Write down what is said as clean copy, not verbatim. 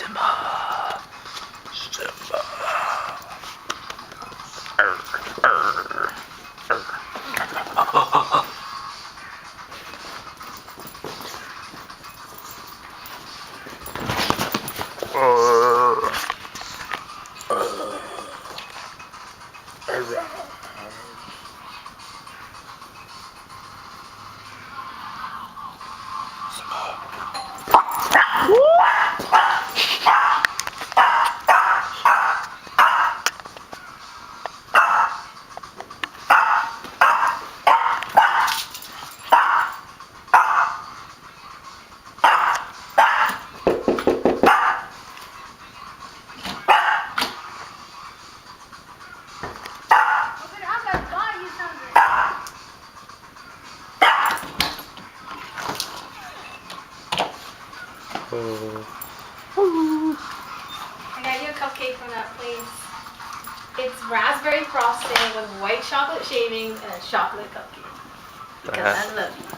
Simba. Simba. Arr, arr, arr. I got you a cupcake from that place. It's raspberry frosting with white chocolate shavings and a chocolate cupcake. Because I love you.